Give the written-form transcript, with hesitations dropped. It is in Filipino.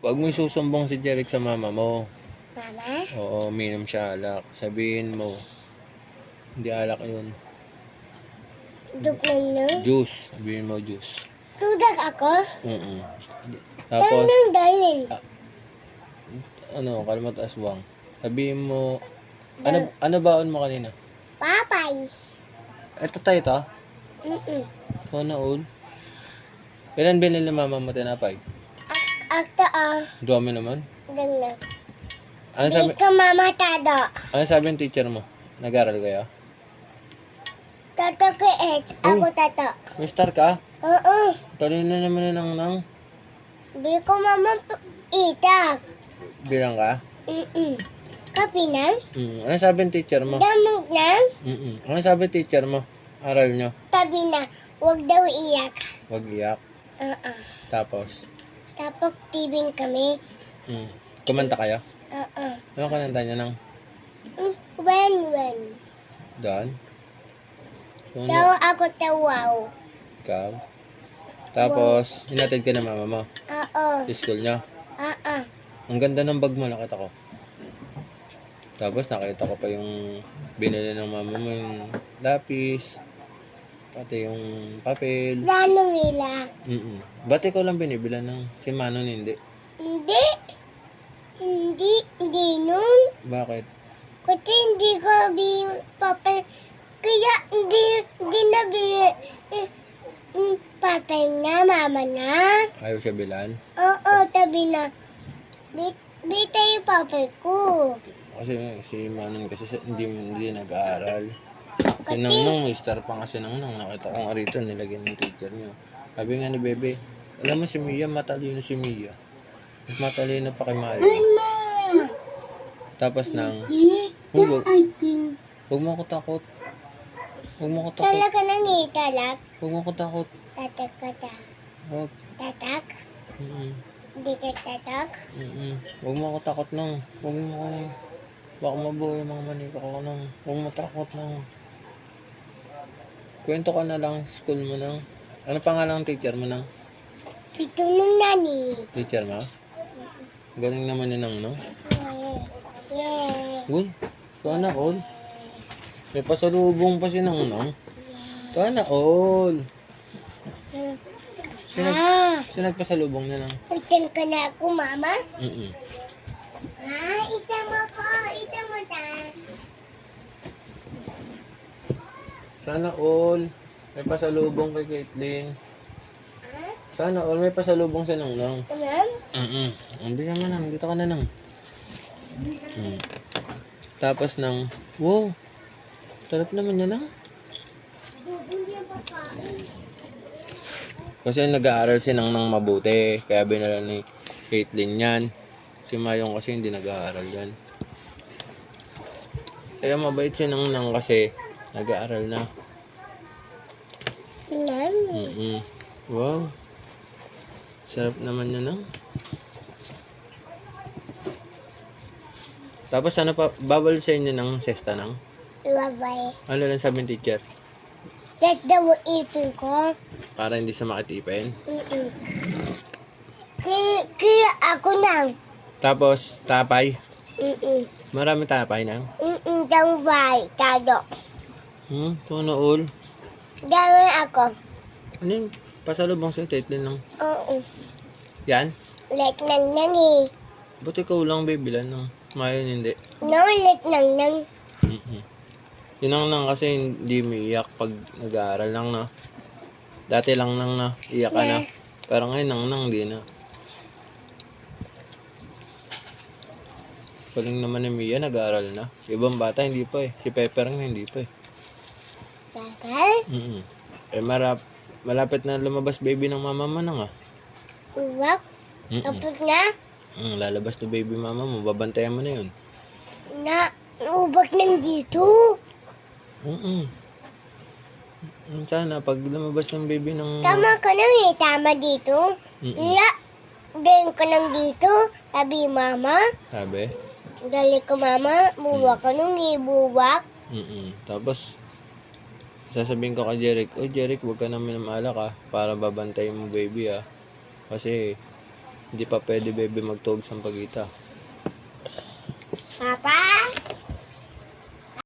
Pag may susumbong si Jeric sa mama mo, Mama? oo, uminom siya alak. Sabihin mo, hindi alak yun. Dugnang. Juice. Sabihin mo juice. Tudag ako? Mm. Tapos, Tanong daling. kalmat aswang. Sabihin mo, ano baon mo kanina? Papay. Ito tayo to? Mm-mm. All. Ilan binili ni mama mo tinapay? Akta Dami naman. Dangna. Ano sabi, Di ka mamatado. ano sabi ng teacher mo? Nag-aral kayo? Tato ko Ako tato. May star ka? Oo. Talino naman na nang Di ko mama itak. bilang ka? Kapi na? Ano sabi ng teacher mo? Damog na? Ano sabi ng teacher mo? Aral nyo? Tabi na. Huwag daw iyak. Wag iyak. Tapos, Tapos tibing kami. kumanta kayo? Oo. Ano kananta niya nang When. doon? Ano? Daw ako tawaw. Ikaw? Tapos, hinatid ka na mama mo Oo. sa school niya. Oo. Ang ganda ng bag mo, nakita ko. Tapos, nakita ko pa yung binili ng mama mo, yung lapis, pati yung papel. Lanong nila. Ba't ikaw lang binibilan ng si Manon hindi? Hindi nun. Bakit? Kasi hindi ko papel. Kaya hindi na papel na mama na. Ayaw siya bilan? Oo, tabi na. Bita yung papel ko. Kasi si Manon kasi hindi nag-aaral. Si Nang may star pa nga si Nang. Nakita ko nga rito, nilagyan ng teacher niyo. Sabi nga ni Bebe, alam mo si Mia, matalino si Mia. Mas matalino pa kay Mario. Tapos Nang, huwag mo ako takot. Huwag mo ako takot. Talaga nang italak. Huwag mo ako takot. Tatak ka ta. Huwag. Tatak? Mm-mm. Hindi ka tatak? Huwag mo ako takot Nang. Huwag mo ako. Baka mabuhay mga manika ko Nang. Huwag mo takot Nang. Kwento ka na lang sa school mo Nang. Ano pangalan ng teacher mo Nang? Ito nung nani. Teacher mo? Galing naman ni Nang, no? Yeah. Uy, sana all. May pasalubong pa si Nang Nang. Sana all. Sinagpasalubong na Nang. Itan ka na ako, mama? Mm-mm. Itan mo ko. Itan mo ta. Sana all. May pasalubong kay Caitlyn. Sana all may pasalubong sa Nang Nang. Ma'am? Ang bilang mo Nang. Dito ka na Nang. Tapos Nang, wow. Sarap naman yan Nang. Kasi nag-aaral si Nang Nang mabuti. Kaya binala ni Caitlyn yan. Si Mayong kasi hindi nag-aaral yan. Kaya mabait si Nang Nang kasi nag-aaral na. Ma'am? Wow. Sarap naman yan Nang. Tapos ano pa, bawal sa inyo ng sesta Nang? Labay. Ano lang sabi ng teacher? That's daw ipin ko. Para hindi sa makatipin. Kaya ako nang. Tapos, tapay. Marami tapay Nang. Daw bay. Tado. Sana all. Gawin ako. Ano yung pasalubong sa Caitlyn Nang? Oo. Yan? Ulit nang nangi. Ba't ikaw lang bibilan Nang? Mayon hindi. No, ulit nang. Yun Nang kasi hindi umiiyak pag nag-aaral lang na. Dati lang Nang na, iyak ka na. Pero ngayon Nang di na. Paling naman ni Mia nag-aaral na. Ibang bata hindi pa eh. Si Pepper nga hindi pa eh. Bakal? Malapit na lumabas baby ng mama mo Nang Uwak? Tapos na? Lalabas to baby mama mo. Babantayan mo na yun. Ubak nang dito. Sana pag lumabas ng baby ng... Tama ka nang tama dito. Iya. Galing ka nang dito. Sabi mama. Sabi? Galing ko mama. Buwak ka nung ibuwak. Tapos, sasabihin ko kay Jeric, Jeric, huwag ka na minamala ka para babantayin mo baby Kasi, Hindi pa pwede, bebe, magtuhog sa pagita. Papa,